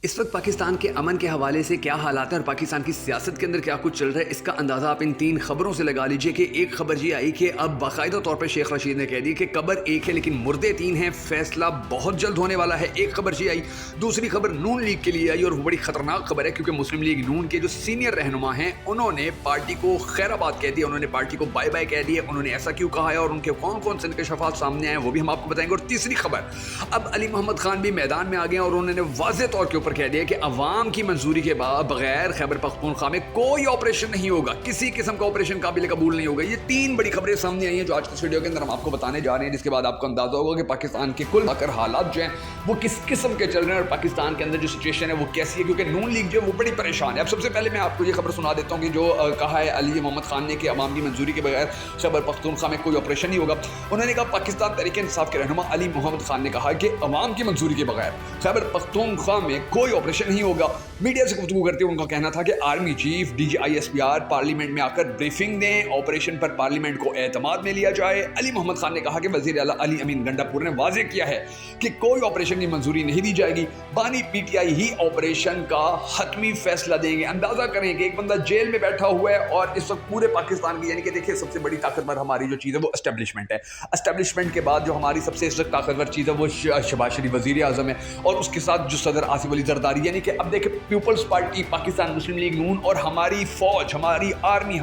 اس وقت پاکستان کے امن کے حوالے سے کیا حالات ہیں اور پاکستان کی سیاست کے اندر کیا کچھ چل رہا ہے، اس کا اندازہ آپ ان تین خبروں سے لگا لیجئے کہ ایک خبر یہ آئی کہ اب باقاعدہ طور پر شیخ رشید نے کہہ دی کہ قبر ایک ہے لیکن مردے تین ہیں، فیصلہ بہت جلد ہونے والا ہے۔ ایک خبر یہ آئی، دوسری خبر نون لیگ کے لیے آئی اور وہ بڑی خطرناک خبر ہے کیونکہ مسلم لیگ نون کے جو سینئر رہنما ہیں انہوں نے پارٹی کو خیر آباد کہہ دیا، انہوں نے پارٹی کو بائے بائے کہہ دیا۔ انہوں نے ایسا کیوں کہا ہے اور ان کے کون کون سے انکشافات سامنے آئے ہیں وہ بھی ہم آپ کو بتائیں گے۔ اور تیسری خبر، اب علی محمد خان بھی میدان میں آ گئے اور انہوں نے واضح طور کے اوپر کہہ دیا کہ عوام کی منظوری کے بعد بغیر خیبر پختونخوا میں کوئی آپریشن نہیں ہوگا، کسی قسم کا آپریشن قابل قبول نہیں ہوگا۔ یہ تین بڑی خبریں سامنے آئی ہیں جو آج کی ویڈیو کے اندر ہم آپ کو بتانے جا رہے ہیں، جس کے بعد آپ کو اندازہ ہوگا کہ پاکستان کے کل مکر حالات جو ہیں وہ کس قسم کے چل رہے ہیں اور پاکستان کے اندر جو سچویشن ہے وہ کیسی ہے، کیونکہ نون لیگ جو ہے وہ بڑی پریشان ہے۔ اب سب سے پہلے میں آپ کو یہ خبر سنا دیتا ہوں کہ جو کہا ہے علی محمد خان نے کہ عوام کی منظوری کے بغیر خیبر پختونخوا میں کوئی آپریشن نہیں ہوگا۔ انہوں نے کہا، پاکستان تحریک انصاف کے رہنما علی محمد خان نے کہا کہ عوام کی منظوری کے بغیر خیبر پختونخوا میں کوئی آپریشن نہیں ہوگا۔ میڈیا سے گفتگو کرتے ہوئے ان کا کہنا تھا کہ army chief D G I S P R parliament میں آ کر بریفنگ دیں، آپریشن پر پارلیمنٹ کو اعتماد میں لیا جائے۔ علی محمد خان نے کہا کہ وزیر اعلیٰ علی امین گنڈا پور نے واضح کیا ہے کہ کوئی آپریشن کی منظوری نہیں دی جائے گی، بانی P T I he operation کا حتمی فیصلہ دیں گے۔ اندازہ کریں کہ ایک بندہ جیل میں بیٹھا ہوا ہے اور اس وقت پورے پاکستان کی، یعنی کہ دیکھیں سب سے بڑی طاقتور ہماری جو چیز ہے وہ اسٹیبلشمنٹ ہے۔ اسٹیبلشمنٹ کے بعد جو ہماری سب سے طاقتور چیز ہے وہ شہباز شریف وزیر اعظم ہے اور اس کے ساتھ جو صدر آصف علی زرداری، یعنی کہ اب دیکھیں پیپلز پارٹی، پاکستان مسلم لیگ نون اور ہماری فوج، ہماری آرمی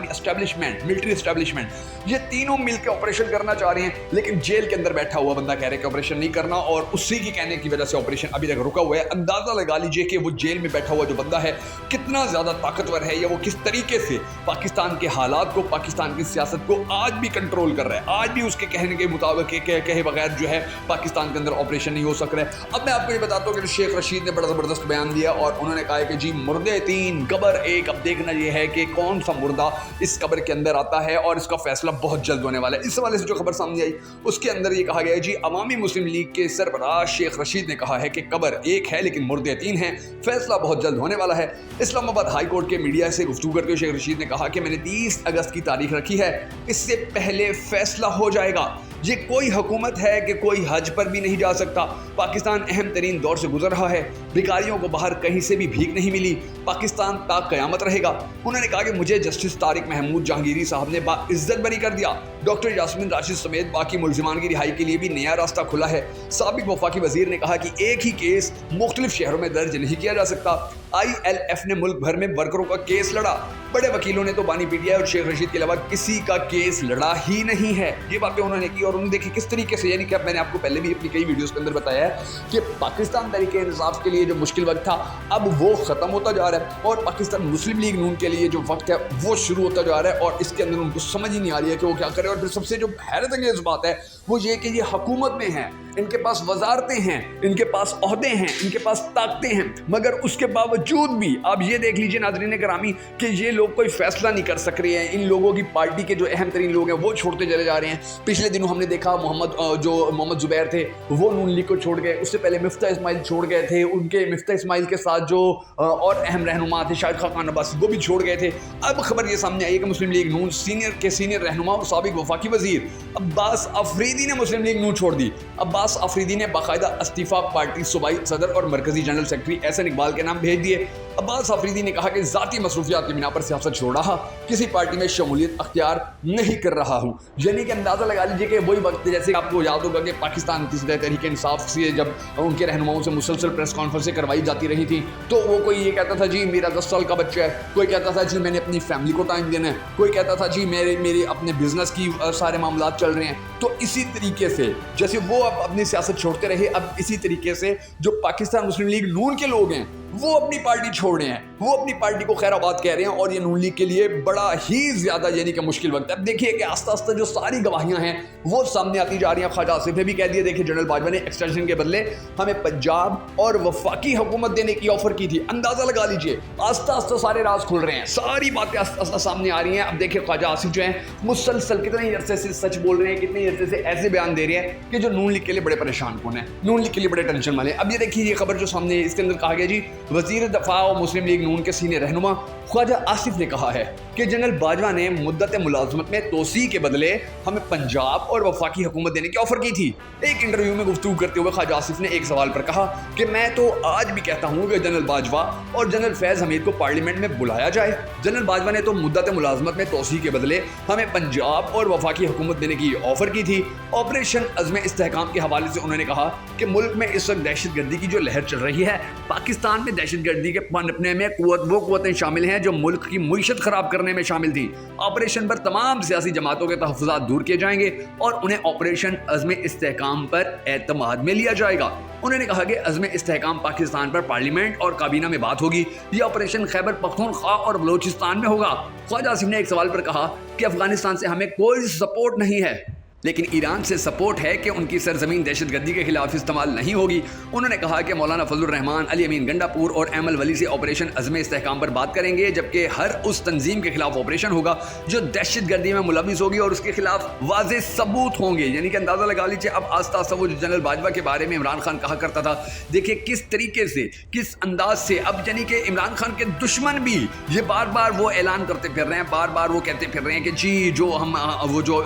اسٹیبلشمنٹ، ملٹری اسٹیبلشمنٹ، یہ تینوں مل کے آپریشن کرنا چاہ رہے ہیں، لیکن جیل کے اندر بیٹھا ہوا بندہ کہہ رہا ہے کہ آپریشن نہیں کرنا اور اسی کی کہنے کی وجہ سے آپریشن ابھی تک رکا ہوا ہے۔ اندازہ لگا لیجئے کہ وہ جیل میں بیٹھا ہوا جو بندہ ہے کتنا زیادہ طاقتور ہے یا وہ کس طریقے سے پاکستان کے حالات کو، پاکستان کی سیاست کو آج بھی کنٹرول کر رہا ہے۔ آج بھی اس کے کہنے کے مطابق کہے بغیر جو ہے پاکستان کے اندر آپریشن نہیں ہو سک رہا ہے۔ اب میں آپ کو یہ بتاتا ہوں کہ شیخ رشید نے بڑا زبردست بیان دیا اور انہوں نے کہا کہ جی مردے تین قبر ایک، اب دیکھنا یہ ہے کہ کون سا مردہ اس قبر کے اندر آتا ہے اور اس کا فیصلہ بہت جلد ہونے والا ہے۔ اس حوالے سے جو خبر سامنے آئی اس کے اندر یہ کہا گیا ہے جی عوامی مسلم لیگ کے سربراہ شیخ رشید نے کہا ہے کہ قبر ایک ہے لیکن مردے تین ہیں، فیصلہ بہت جلد ہونے والا ہے۔ اسلام آباد ہائی کورٹ کے میڈیا سے گفتگو کرتے ہوئے شیخ رشید نے کہا کہ میں نے 30 اگست کی تاریخ رکھی ہے، اس سے پہلے فیصلہ ہو جائے گا۔ یہ کوئی حکومت ہے کہ کوئی حج پر بھی نہیں جا سکتا۔ پاکستان اہم ترین دور سے گزر رہا ہے، بھکاریوں کو باہر کہیں سے بھی بھیک نہیں ملی، پاکستان تا قیامت رہے گا۔ انہوں نے کہا کہ مجھے جسٹس طارق محمود جہانگیری صاحب نے باعزت بری کر دیا، ڈاکٹر یاسمین راشد سمیت باقی ملزمان کی رہائی کے لیے بھی نیا راستہ کھلا ہے۔ سابق وفاقی وزیر نے کہا کہ ایک ہی کیس مختلف شہروں میں درج نہیں کیا جا سکتا۔ آئی ایل ایف نے ملک بھر میں ورکروں کا کیس لڑا، بڑے وکیلوں نے تو بانی پی ٹی آئی اور شیخ رشید کے علاوہ کسی کا کیس لڑا ہی نہیں ہے۔ یہ باتیں انہوں نے کی اور انہوں نے دیکھی کس طریقے سے، یعنی کہ میں نے آپ کو پہلے بھی اپنی کئی ویڈیوز کے اندر بتایا ہے کہ پاکستان تحریک انصاف کے لیے جو مشکل وقت تھا اب وہ ختم ہوتا جا رہا ہے اور پاکستان مسلم لیگ نون کے لیے جو وقت ہے وہ شروع ہوتا جا رہا ہے اور اس کے اندر ان کو سمجھ ہی نہیں آ رہی ہے کہ وہ کیا کرے۔ اور پھر سب سے جو حیرت انگیز بات ہے وہ یہ کہ یہ حکومت میں ہیں، ان کے پاس وزارتیں ہیں، ان کے پاس عہدے ہیں، ان کے پاس طاقتیں ہیں، مگر اس کے باوجود بھی آپ یہ دیکھ لیجئے ناظرین گرامی کہ یہ لوگ کوئی فیصلہ نہیں کر سک رہے ہیں۔ ان لوگوں کی پارٹی کے جو اہم ترین لوگ ہیں وہ چھوڑتے چلے جا رہے ہیں۔ پچھلے دنوں ہم نے دیکھا محمد زبیر تھے وہ نون لیگ کو چھوڑ گئے، اس سے پہلے مفتاح اسماعیل چھوڑ گئے تھے، ان کے مفتاح اسماعیل کے ساتھ جو اور اہم رہنما تھے شاہد خاقان عباسی وہ بھی چھوڑ گئے تھے۔ اب خبر یہ سامنے آئی ہے کہ مسلم لیگ نون سینئر رہنما اور سابق وفاقی وزیر عباس آفریدی نے مسلم لیگ نون چھوڑ دی۔ عباس آفریدی نے باقاعدہ استعفیٰ پارٹی صوبائی صدر اور مرکزی جنرل سیکرٹری احسن اقبال کے نام بھیج دیے۔ عباس آفریدی نے کہا کہ ذاتی مصروفیات کی بنا پر سیاست چھوڑ رہا، کسی پارٹی میں شمولیت اختیار نہیں کر رہا ہوں۔ یعنی کہ اندازہ لگا لیجیے کہ وہی وقت جیسے آپ کو یاد ہوگا کہ پاکستان کی تحریک انصاف سے جب ان کے رہنماؤں سے مسلسل پریس کانفرنسیں کروائی جاتی رہی تھیں تو وہ کوئی یہ کہتا تھا جی میرا 10 سال کا بچہ ہے، کوئی کہتا تھا جی میں نے اپنی فیملی کو ٹائم دینا ہے، کوئی کہتا تھا جی میرے اپنے بزنس کی سارے معاملات چل رہے ہیں۔ تو اسی طریقے سے جیسے وہ اب اپنی سیاست چھوڑتے رہے، اب اسی طریقے سے جو پاکستان مسلم لیگ نون کے لوگ ہیں وہ اپنی پارٹی چھوڑ رہے ہیں، وہ اپنی پارٹی کو خیر آباد کہہ رہے ہیں اور یہ نون لیگ کے لیے بڑا ہی زیادہ یعنی کہ مشکل وقت ہے۔ اب دیکھیے کہ آہستہ آہستہ جو ساری گواہیاں ہیں وہ سامنے آتی جا رہی ہیں۔ خواجہ آصف نے بھی کہہ دیا، دیکھیے جنرل باجوہ نے ایکسٹینشن کے بدلے ہمیں پنجاب اور وفاقی حکومت دینے کی آفر کی تھی۔ اندازہ لگا لیجئے آہستہ آہستہ سارے راز کھل رہے ہیں، ساری باتیں آہستہ آہستہ سامنے آ رہی ہیں۔ اب دیکھیے خواجہ آصف جو ہیں مسلسل کتنے عرصے سے سچ بول رہے ہیں، کتنے عرصے سے ایسے بیان دے رہے ہیں کہ جو نون لیگ کے لیے بڑے پریشان کن ہیں، نون لیگ کے لیے بڑے ٹینشن والے ہیں۔ اب یہ دیکھیے یہ خبر جو سامنے اس کے اندر کہا گیا جی وزیر دفاع اور مسلم لیگ نون کے سینئر رہنما خواجہ آصف نے کہا ہے کہ جنرل باجوہ نے مدت ملازمت میں توسیع کے بدلے ہمیں پنجاب اور وفاقی حکومت دینے کی آفر کی تھی۔ ایک انٹرویو میں گفتگو کرتے ہوئے خواجہ آصف نے ایک سوال پر کہا کہ میں تو آج بھی کہتا ہوں کہ جنرل باجوہ اور جنرل فیض حمید کو پارلیمنٹ میں بلایا جائے۔ جنرل باجوہ نے تو مدت ملازمت میں توسیع کے بدلے ہمیں پنجاب اور وفاقی حکومت دینے کی آفر کی تھی۔ آپریشن عزم استحکام کے حوالے سے انہوں نے کہا کہ ملک میں اس وقت دہشت گردی کی جو لہر چل رہی ہے، پاکستان میں دہشت گردی کے پنپنے میں وہ قوتیں شامل ہیں جو ملک کی معیشت خراب کرنے میں شامل تھیں۔ آپریشن پر تمام سیاسی جماعتوں کے تحفظات دور کیے جائیں گے اور انہیں آپریشن عزم استحکام پر اعتماد میں لیا جائے گا۔ انہوں نے کہا کہ عزم استحکام پاکستان پر پارلیمنٹ اور کابینہ میں بات ہوگی، یہ آپریشن خیبر پختونخوا اور بلوچستان میں ہوگا۔ خواجہ آصف نے ایک سوال پر کہا کہ افغانستان سے ہمیں کوئی سپورٹ نہیں ہے، لیکن ایران سے سپورٹ ہے کہ ان کی سرزمین دہشت گردی کے خلاف استعمال نہیں ہوگی۔ انہوں نے کہا کہ مولانا فضل الرحمان، علی امین گنڈا پور اور ایمل ولی سے آپریشن عزم استحکام پر بات کریں گے، جبکہ ہر اس تنظیم کے خلاف آپریشن ہوگا جو دہشت گردی میں ملوث ہوگی اور اس کے خلاف واضح ثبوت ہوں گے۔ یعنی کہ اندازہ لگا لیجیے اب آہستہ آہستہ وہ جو جنرل باجوہ کے بارے میں عمران خان کہا کرتا تھا، دیکھیے کس طریقے سے، کس انداز سے اب یعنی کہ عمران خان کے دشمن بھی یہ بار بار وہ اعلان کرتے پھر رہے ہیں، بار بار وہ کہتے پھر رہے ہیں کہ جی جو ہم وہ جو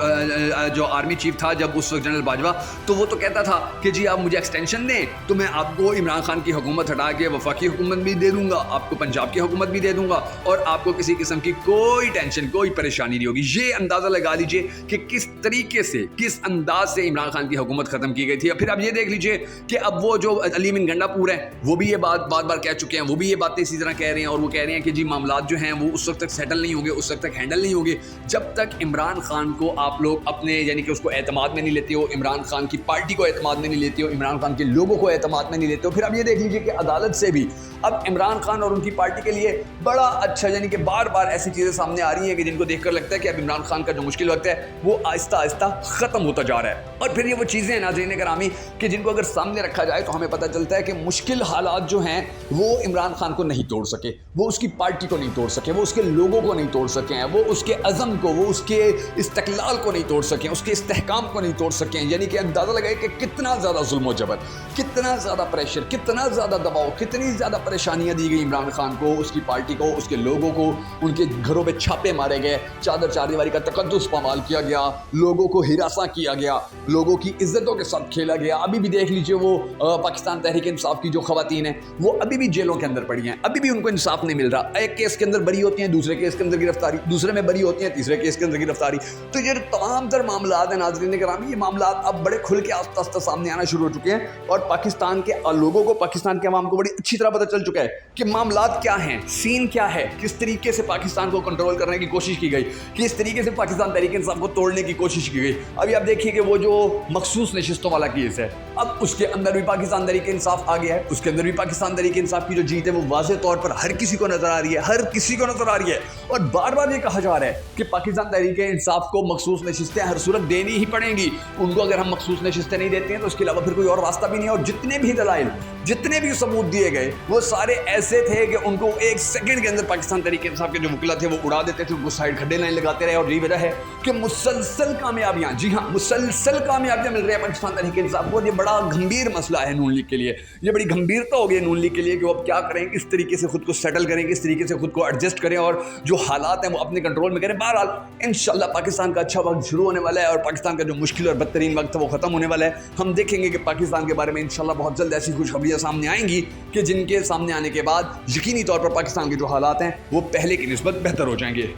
آرمی چیف تھا جب اس وقت جنرل باجوہ، تو وہ تو کہتا تھا کہ جی آپ مجھے ایکسٹینشن دیں تو میں آپ کو عمران خان کی حکومت ہٹا کے وفاقی حکومت بھی دے دوں گا، آپ کو پنجاب کی حکومت بھی دے دوں گا اور آپ کو کسی قسم کی کوئی ٹینشن، کوئی پریشانی نہیں ہوگی۔ یہ اندازہ لگا لیجئے کہ کس طریقے سے، کس انداز سے عمران خان کی حکومت ختم کی گئی تھی۔ پھر اب یہ دیکھ لیجئے کہ اب وہ جو علی امین گنڈا پور ہیں وہ بھی یہ بات بار بار کہہ چکے ہیں، وہ بھی یہ باتیں اسی طرح کہہ رہے ہیں اور وہ کہہ رہے ہیں کہ جی معاملات جو ہیں وہ اس وقت تک سیٹل نہیں ہوں گے، اس وقت تک ہینڈل نہیں ہوں گے جب تک عمران خان کو آپ لوگ اپنے یعنی کہ اس کو اعتماد میں نہیں لیتے ہو، عمران خان کی پارٹی کو اعتماد میں نہیں لیتے ہو، عمران خان کے لوگوں کو اعتماد میں نہیں لیتے ہو۔ پھر اب یہ دیکھ لیجئے کہ عدالت سے بھی اب عمران خان اور ان کی پارٹی کے لیے بڑا اچھا یعنی کہ بار بار ایسی چیزیں سامنے آ رہی ہیں کہ جن کو دیکھ کر لگتا ہے کہ اب عمران خان کا جو مشکل وقت ہے وہ آہستہ آہستہ ختم ہوتا جا رہا ہے۔ اور پھر یہ وہ چیزیں ہیں ناظرین گرامی کہ جن کو اگر سامنے رکھا جائے تو ہمیں پتہ چلتا ہے کہ مشکل حالات جو ہیں وہ عمران خان کو نہیں توڑ سکے، وہ اس کی پارٹی کو نہیں توڑ سکے، وہ اس کے لوگوں کو نہیں توڑ سکے ہیں، وہ اس کے عزم کو، وہ اس کے استقلال کو نہیں توڑ سکیں، اس کے استحکام کو نہیں توڑ سکیں۔ یعنی کہ اندازہ لگائے کہ کتنا زیادہ ظلم و جبر، کتنا زیادہ پریشر، کتنا زیادہ دباؤ، کتنی زیادہ پریشانیاں دی گئی عمران خان کو، اس کی پارٹی کو، اس کے لوگوں کو، ان کے گھروں پہ چھاپے مارے گئے، چادر چار دیواری کا تقدس پامال کیا گیا، لوگوں کو ہراساں کیا گیا، لوگوں کی عزتوں کے ساتھ کھیلا گیا۔ ابھی بھی دیکھ لیجئے وہ پاکستان تحریک انصاف کی جو خواتین ہیں وہ ابھی بھی جیلوں کے اندر پڑی ہیں، ابھی بھی ان کو انصاف نہیں مل رہا۔ ایک کیس کے اندر بری ہوتی ہیں، دوسرے کیس کے اندر گرفتاری، دوسرے میں بری ہوتی ہیں، تیسرے کیس کے اندر گرفتاری۔ تو یہ تمام تر معاملات ہیں ناظرین گرامی، یہ معاملات اب بڑے کھل کے آہستہ آہستہ سامنے آنا شروع ہو چکے ہیں اور پاکستان کے لوگوں کو، پاکستان کے عوام کو بڑی اچھی طرح پتہ چل چکا ہے کہ معاملات کیا ہیں، سین کیا ہے، کس طریقے سے پاکستان کو کنٹرول کرنے کی کوشش کی گئی، کس طریقے سے پاکستان تحریک انصاف کو توڑنے کی کوشش کی گئی۔ ابھی آپ دیکھیے کہ وہ جو مخصوص نشستوں والا کیس ہے، اب اس کے اندر بھی پاکستان تحریک انصاف آ گیا ہے، اس کے اندر بھی پاکستان تحریک انصاف کی جو جیت ہے وہ واضح طور پر ہر کسی کو نظر آ رہی ہے، ہر کسی کو نظر آ رہی ہے اور بار بار یہ کہا جا رہا ہے کہ پاکستان تحریک انصاف کو مخصوص نشستیں ہر صورت دینی ہی پڑیں گی۔ ان کو اگر ہم مخصوص نشستیں نہیں دیتے ہیں تو اس کے علاوہ پھر کوئی اور راستہ بھی نہیں ہے، اور جتنے بھی دلائل، جتنے بھی ثبوت دیے گئے وہ سارے ایسے تھے کہ ان کو ایک سیکنڈ کے اندر پاکستان تحریک انصاف کے جو وکلا تھے وہ اڑا دیتے تھے، ان کو سائڈ کھڈے لائن لگاتے رہے، اور یہی وجہ ہے کہ مسلسل کامیابیاں، جی ہاں مسلسل کامیابیاں مل رہی ہیں پاکستان تحریک انصاف کو۔ یہ بڑا گھمبیر مسئلہ ہے نون لیگ کے لیے، یہ بڑی گھمبیرتا ہو گئی نون لیگ کے لیے کہ وہ اب کیا کریں، کس طریقے سے خود کو سیٹل کریں، کس طریقے سے خود کو ایڈجسٹ کریں اور جو حالات ہیں وہ اپنے کنٹرول میں کریں۔ بہرحال انشاءاللہ پاکستان کا اچھا وقت شروع ہونے والا ہے اور پاکستان کا جو مشکل اور بدترین وقت ہے وہ ختم ہونے والا ہے۔ ہم دیکھیں گے کہ پاکستان کے بارے میں انشاءاللہ بہت جلد ایسی خوشخبریاں سامنے آئیں گی کہ جن کے سامنے آنے کے بعد یقینی طور پر پاکستان کے جو حالات ہیں وہ پہلے کی نسبت بہتر ہو جائیں گے۔